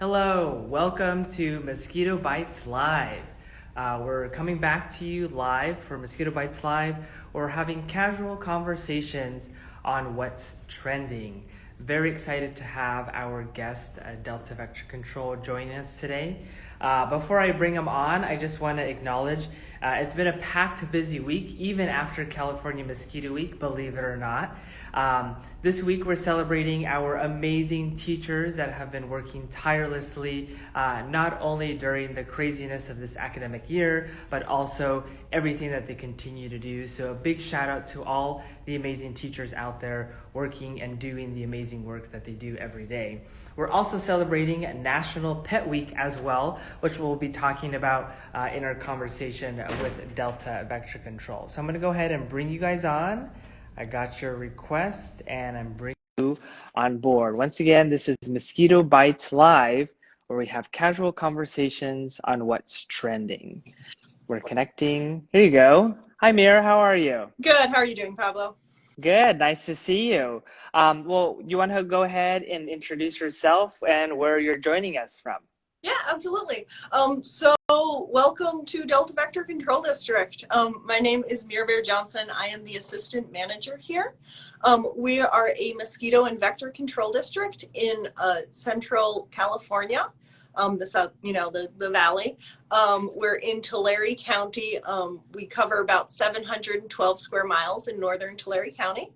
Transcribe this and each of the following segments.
Hello, welcome to Mosquito Bites Live. We're coming back to you live for Mosquito Bites Live. We're having casual conversations on what's trending. Very excited to have our guest, Delta Vector Control, join us today. Before I bring him on, I just want to acknowledge it's been a packed, busy week, even after California Mosquito Week, believe it or not. This week we're celebrating our amazing teachers that have been working tirelessly, not only during the craziness of this academic year, but also everything that they continue to do. So a big shout out to all the amazing teachers out there working and doing the amazing work that they do every day. We're also celebrating National Pet Week as well, which we'll be talking about in our conversation with Delta Vector Control. So I'm going to go ahead and bring you guys on. I got your request and I'm bringing you on board. Once again, this is Mosquito Bites Live, where we have casual conversations on what's trending. We're connecting. Here you go. Hi, Mira. How are you? Good. How are you doing, Pablo? Good. Nice to see you. Well, you want to go ahead and introduce yourself and where you're joining us from? Yeah, absolutely. So welcome to Delta Vector Control District. My name is Mira Johnson. I am the assistant manager here. We are a mosquito and vector control district in Central California, the south, the valley. We're in Tulare County. We cover about 712 square miles in northern Tulare County.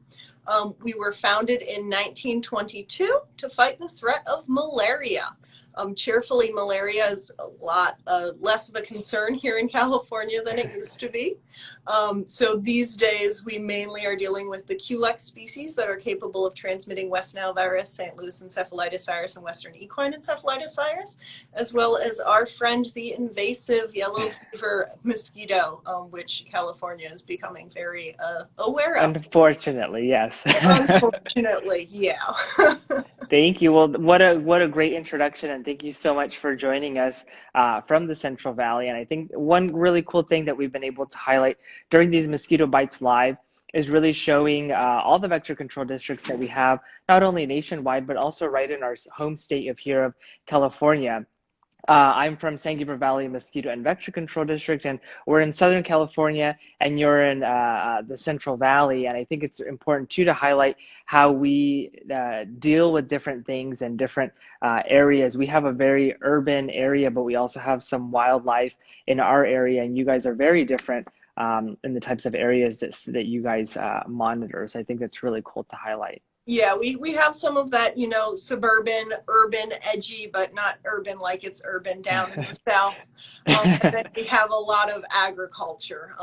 We were founded in 1922 to fight the threat of malaria. Cheerfully, malaria is a lot less of a concern here in California than it used to be. So these days, we mainly are dealing with the Culex species that are capable of transmitting West Nile virus, St. Louis encephalitis virus, and Western equine encephalitis virus, as well as our friend, the invasive yellow fever mosquito, which California is becoming very aware of. Unfortunately, yes. Unfortunately, yeah. Thank you. Well, what a great introduction, and thank you so much for joining us from the Central Valley. And I think one really cool thing that we've been able to highlight during these Mosquito Bites Live is really showing all the vector control districts that we have, not only nationwide, but also right in our home state of California. I'm from San Gabriel Valley Mosquito and Vector Control District, and we're in Southern California, and you're in the Central Valley. And I think it's important too to highlight how we deal with different things and different areas. We have a very urban area, but we also have some wildlife in our area, and you guys are very different in the types of areas that you guys monitor. So I think that's really cool to highlight. Yeah, we have some of that, suburban, urban, edgy, but not urban like it's urban down in the south. And then we have a lot of agriculture,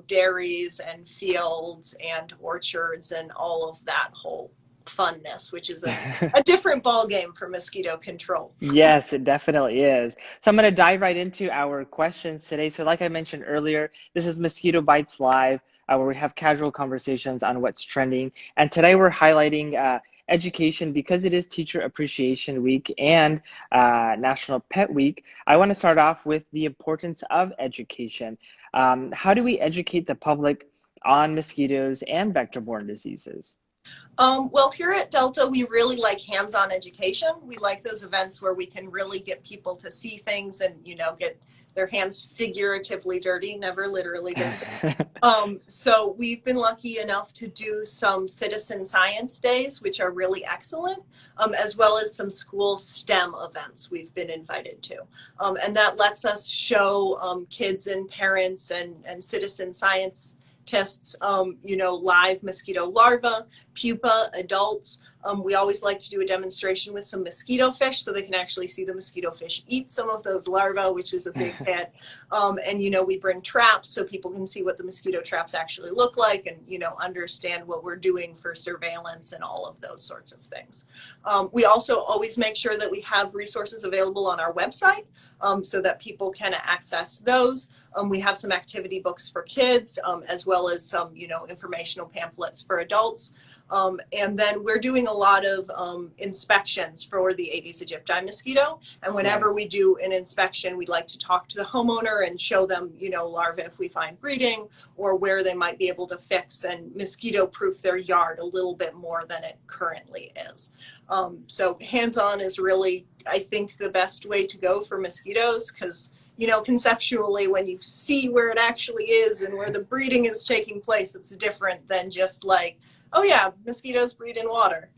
dairies and fields and orchards and all of that whole funness, which is a different ball game for mosquito control. Yes, it definitely is. So I'm going to dive right into our questions today. So like I mentioned earlier, this is Mosquito Bites Live, where we have casual conversations on what's trending. And today we're highlighting education because it is Teacher Appreciation Week and National Pet Week. I want to start off with the importance of education. How do we educate the public on mosquitoes and vector-borne diseases? Well, here at Delta, we really like hands-on education. We like those events where we can really get people to see things and, get their hands figuratively dirty, never literally dirty. So we've been lucky enough to do some citizen science days, which are really excellent, as well as some school STEM events we've been invited to. And that lets us show kids and parents and citizen science tests, live mosquito larvae, pupa, adults. We always like to do a demonstration with some mosquito fish so they can actually see the mosquito fish eat some of those larvae, which is a big hit. And, we bring traps so people can see what the mosquito traps actually look like and, understand what we're doing for surveillance and all of those sorts of things. We also always make sure that we have resources available on our website so that people can access those. We have some activity books for kids, as well as some, informational pamphlets for adults. And then we're doing a lot of inspections for the Aedes aegypti mosquito. And whenever we do an inspection, we'd like to talk to the homeowner and show them, larvae if we find breeding or where they might be able to fix and mosquito-proof their yard a little bit more than it currently is. So hands-on is really I think, the best way to go for mosquitoes, because, you know, conceptually, when you see where it actually is and where the breeding is taking place, it's different than just like, oh yeah, mosquitoes breed in water.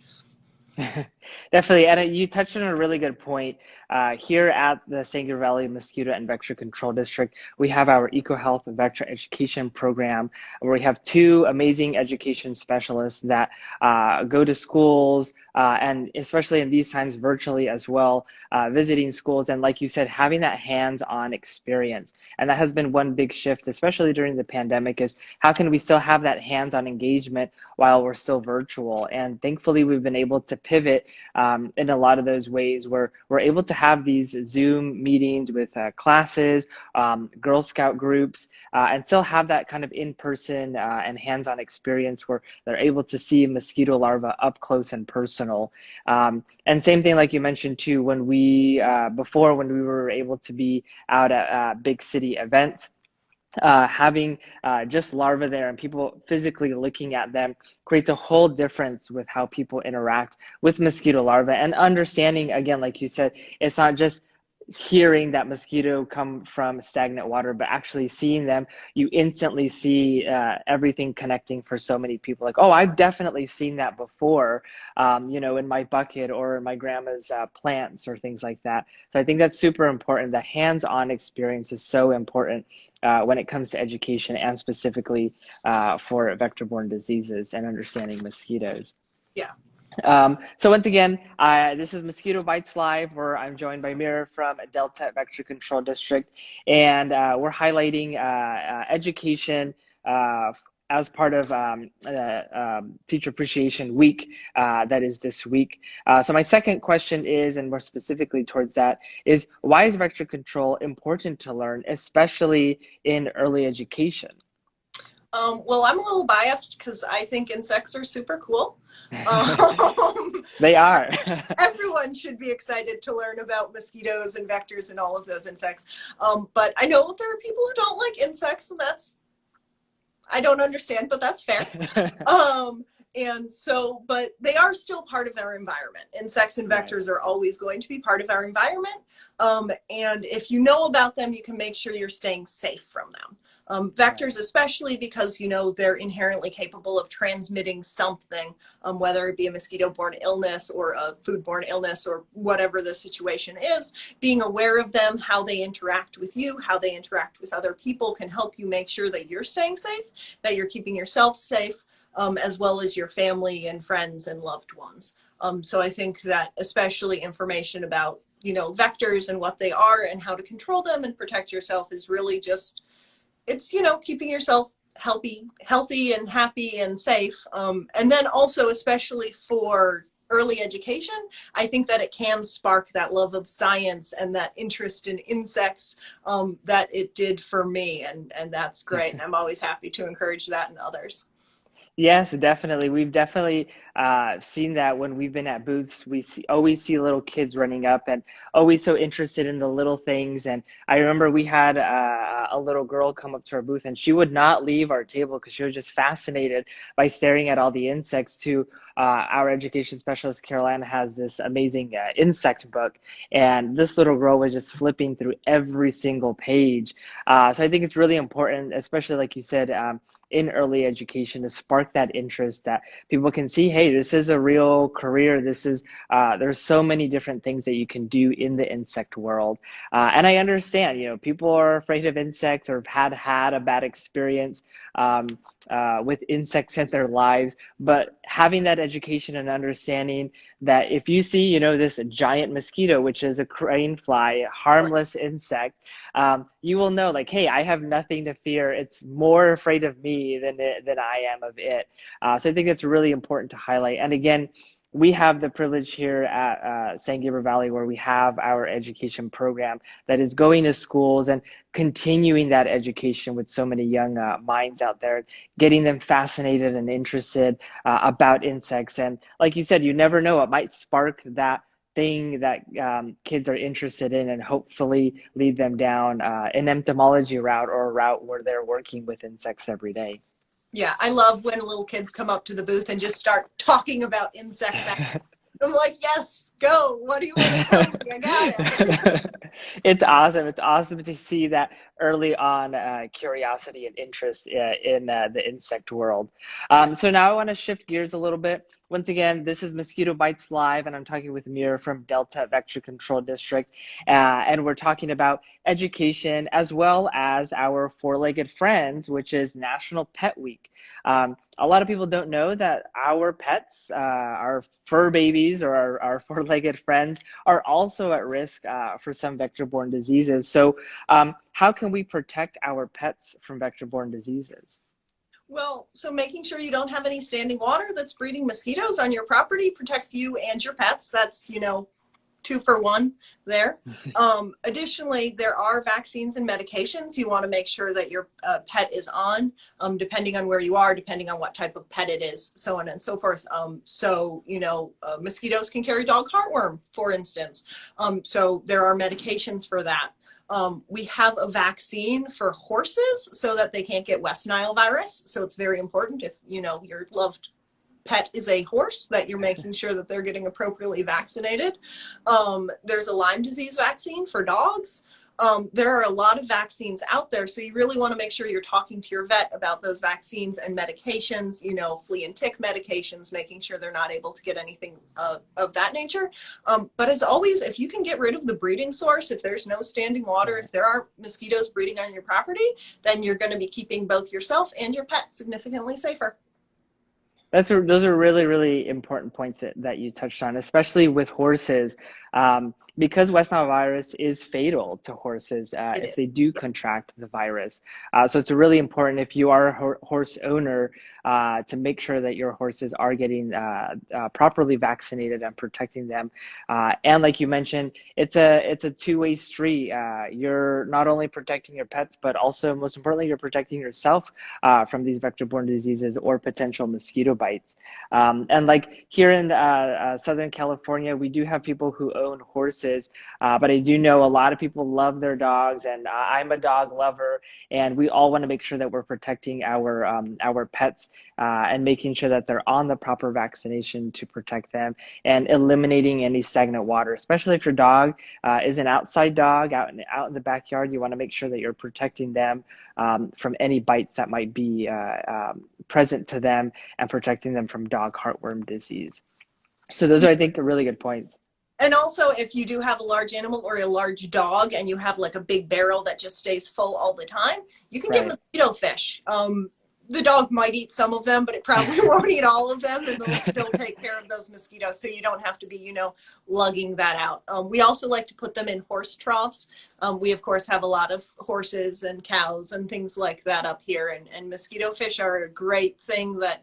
Definitely, and you touched on a really good point. Here at the San Gabriel Valley Mosquito and Vector Control District, we have our EcoHealth Vector Education Program, where we have two amazing education specialists that go to schools, and especially in these times, virtually as well, visiting schools. And like you said, having that hands-on experience. And that has been one big shift, especially during the pandemic, is how can we still have that hands-on engagement while we're still virtual? And thankfully, we've been able to pivot in a lot of those ways where we're able to have these Zoom meetings with classes, Girl Scout groups, and still have that kind of in-person and hands-on experience where they're able to see mosquito larvae up close and personal. And same thing, like you mentioned too, when we, before when we were able to be out at big city events, having just larvae there and people physically looking at them creates a whole difference with how people interact with mosquito larvae, and understanding, again, like you said, it's not just hearing that mosquito come from stagnant water, but actually seeing them. You instantly see everything connecting for so many people, like, oh, I've definitely seen that before, you know, in my bucket or in my grandma's plants or things like that. So I think that's super important. The hands-on experience is so important when it comes to education, and specifically for vector-borne diseases and understanding mosquitoes. Yeah. So once again, this is Mosquito Bites Live, where I'm joined by Mira from Delta Vector Control District, and we're highlighting education as part of Teacher Appreciation Week that is this week. So my second question is, and more specifically towards that, is why is vector control important to learn, especially in early education? Well, I'm a little biased because I think insects are super cool. Um, They are. Everyone should be excited to learn about mosquitoes and vectors and all of those insects. But I know there are people who don't like insects, and I don't understand, but that's fair. And so, but they are still part of our environment. Insects and vectors are always going to be part of our environment. And if you know about them, you can make sure you're staying safe from them. Vectors, especially because, you know, they're inherently capable of transmitting something, whether it be a mosquito-borne illness or a food-borne illness or whatever the situation is. Being aware of them, how they interact with you, how they interact with other people, can help you make sure that you're staying safe, that you're keeping yourself safe, as well as your family and friends and loved ones. So I think that especially information about, you know, vectors and what they are and how to control them and protect yourself is really just, it's, you know, keeping yourself healthy and happy and safe. And then also, especially for early education, I think that it can spark that love of science and that interest in insects that it did for me. And that's great. And I'm always happy to encourage that in others. Yes, definitely. We've definitely seen that when we've been at booths. Always see little kids running up and always so interested in the little things. And I remember we had a little girl come up to our booth, and she would not leave our table because she was just fascinated by staring at all the insects. To our education specialist, Caroline, has this amazing insect book, and this little girl was just flipping through every single page. So I think it's really important, especially like you said, in early education, to spark that interest, that people can see, hey, this is a real career. This is, there's so many different things that you can do in the insect world. And I understand, you know, people are afraid of insects or have had a bad experience with insects in their lives, but having that education and understanding that if you see, you know, this giant mosquito, which is a crane fly, harmless insect, you will know, like, hey, I have nothing to fear. It's more afraid of me than I am of it. So I think it's really important to highlight. And again, we have the privilege here at San Gabriel Valley, where we have our education program that is going to schools and continuing that education with so many young minds out there, getting them fascinated and interested about insects. And like you said, you never know, it might spark that thing that kids are interested in, and hopefully lead them down an entomology route, or a route where they're working with insects every day. Yeah, I love when little kids come up to the booth and just start talking about insects. I'm like, yes, go. What do you want to tell me? I got it. It's awesome. It's awesome to see that early on curiosity and interest in the insect world. Yes. So now I want to shift gears a little bit. Once again, this is Mosquito Bites Live, and I'm talking with Mira from Delta Vector Control District. And we're talking about education as well as our four-legged friends, which is National Pet Week. A lot of people don't know that our pets, our fur babies or our four-legged friends, are also at risk for some vector-borne diseases. So how can we protect our pets from vector-borne diseases? Well, so making sure you don't have any standing water that's breeding mosquitoes on your property protects you and your pets. That's, 2 for 1 there. Additionally, there are vaccines and medications you want to make sure that your pet is on, depending on where you are, depending on what type of pet it is, so on and so forth. Mosquitoes can carry dog heartworm, for instance. So there are medications for that. We have a vaccine for horses so that they can't get West Nile virus. So it's very important if, your loved pet is a horse that you're making sure that they're getting appropriately vaccinated. There's a Lyme disease vaccine for dogs. There are a lot of vaccines out there, so you really want to make sure you're talking to your vet about those vaccines and medications, flea and tick medications, making sure they're not able to get anything of that nature. But as always, if you can get rid of the breeding source, if there's no standing water, if there are mosquitoes breeding on your property, then you're going to be keeping both yourself and your pet significantly safer. Those are really, really important points that you touched on, especially with horses, because West Nile virus is fatal to horses if they do contract the virus. So it's really important if you are a horse owner to make sure that your horses are getting properly vaccinated and protecting them. And like you mentioned, it's a two-way street. You're not only protecting your pets, but also most importantly, you're protecting yourself from these vector-borne diseases or potential mosquito bites. And like here in Southern California, we do have people who own horses, but I do know a lot of people love their dogs, and I'm a dog lover, and we all want to make sure that we're protecting our pets and making sure that they're on the proper vaccination to protect them and eliminating any stagnant water, especially if your dog is an outside dog out in the backyard. You want to make sure that you're protecting them from any bites that might be present to them and protecting them from dog heartworm disease. So those are, I think, really good points. And also, if you do have a large animal or a large dog and you have like a big barrel that just stays full all the time, you can get mosquito fish. The dog might eat some of them, but it probably won't eat all of them, and they'll still take care of those mosquitoes, so you don't have to be, lugging that out. We also like to put them in horse troughs. We, of course, have a lot of horses and cows and things like that up here, and mosquito fish are a great thing that,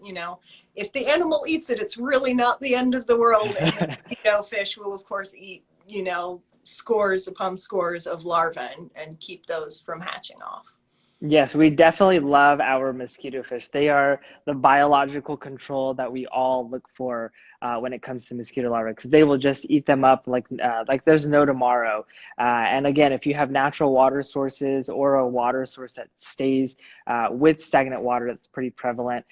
if the animal eats it, it's really not the end of the world, and the mosquito fish will, of course, eat, scores upon scores of larvae and keep those from hatching off. Yes, we definitely love our mosquito fish. They are the biological control that we all look for when it comes to mosquito larvae, because they will just eat them up like there's no tomorrow. And again, if you have natural water sources or a water source that stays with stagnant water, that's pretty prevalent.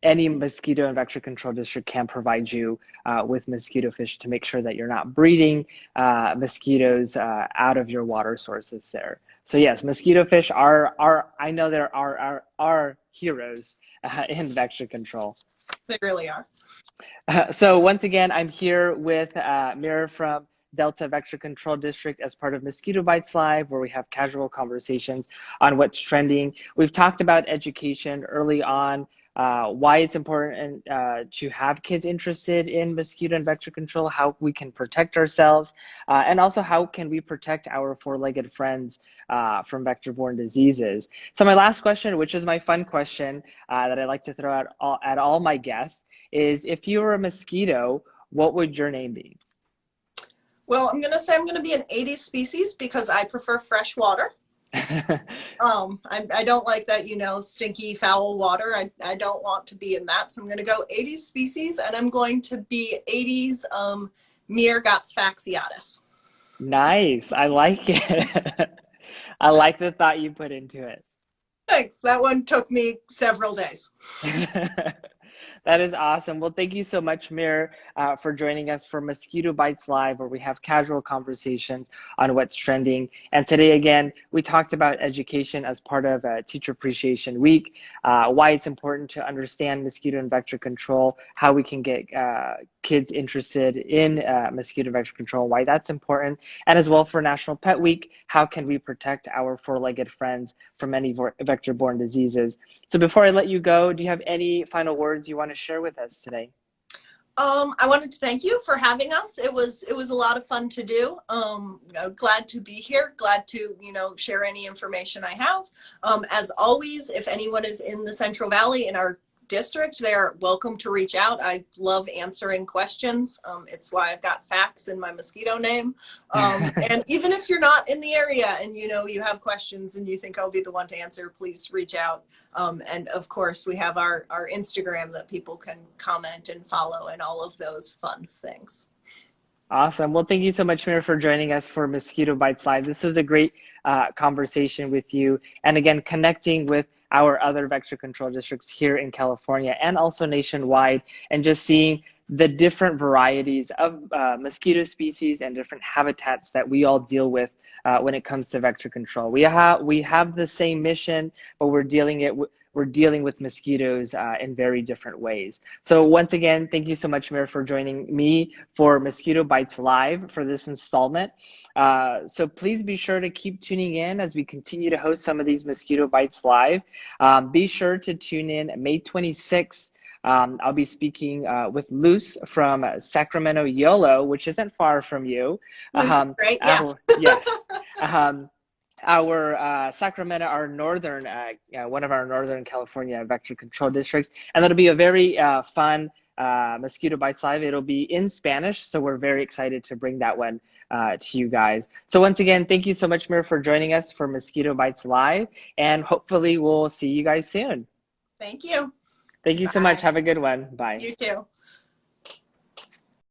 Any mosquito and vector control district can provide you with mosquito fish to make sure that you're not breeding mosquitoes out of your water sources there. So yes, mosquito fish are I know there are heroes in vector control. They really are. So once again, I'm here with Mira from Delta Vector Control District as part of Mosquito Bites Live, where we have casual conversations on what's trending. We've talked about education early on, why it's important to have kids interested in mosquito and vector control, how we can protect ourselves, and also how can we protect our four-legged friends from vector-borne diseases. So my last question, which is my fun question that I like to throw out at all my guests, is if you were a mosquito, what would your name be? Well, I'm going to say I'm going to be an 80s species because I prefer fresh water. I don't like that, stinky, foul water. I don't want to be in that. So I'm going to go 80s species, and I'm going to be 80s Myrgates fasciatus. Nice. I like it. I like the thought you put into it. Thanks. That one took me several days. That is awesome. Well, thank you so much, Mir, for joining us for Mosquito Bites Live, where we have casual conversations on what's trending. And today, again, we talked about education as part of Teacher Appreciation Week, why it's important to understand mosquito and vector control, how we can get kids interested in mosquito vector control, why that's important, and as well for National Pet Week, how can we protect our four-legged friends from any vector-borne diseases. So before I let you go, do you have any final words you want to share with us today? I wanted to thank you for having us. It was a lot of fun to do. Glad to be here. Glad to, share any information I have. As always, if anyone is in the Central Valley in our district, they are welcome to reach out. I love answering questions. It's why I've got facts in my mosquito name. And even if you're not in the area and you have questions and you think I'll be the one to answer, please reach out. And of course, we have our Instagram that people can comment and follow and all of those fun things. Awesome. Well, thank you so much, Mir, for joining us for Mosquito Bites Live. This was a great conversation with you. And again, connecting with our other vector control districts here in California and also nationwide, and just seeing the different varieties of mosquito species and different habitats that we all deal with when it comes to vector control. We have the same mission, but we're dealing with mosquitoes in very different ways. So once again, thank you so much, Mir, for joining me for Mosquito Bites Live for this installment. So please be sure to keep tuning in as we continue to host some of these Mosquito Bites Live. Be sure to tune in May 26th. I'll be speaking with Luz from Sacramento, YOLO, which isn't far from you. Right? Yeah. Yes. Our Sacramento, our northern, one of our Northern California vector control districts. And that'll be a very fun Mosquito Bites Live. It'll be in Spanish, so we're very excited to bring that one to you guys. So once again, thank you so much, Mir, for joining us for Mosquito Bites Live, and hopefully we'll see you guys soon. Thank you. Thank you so much. Have a good one. Bye. You too.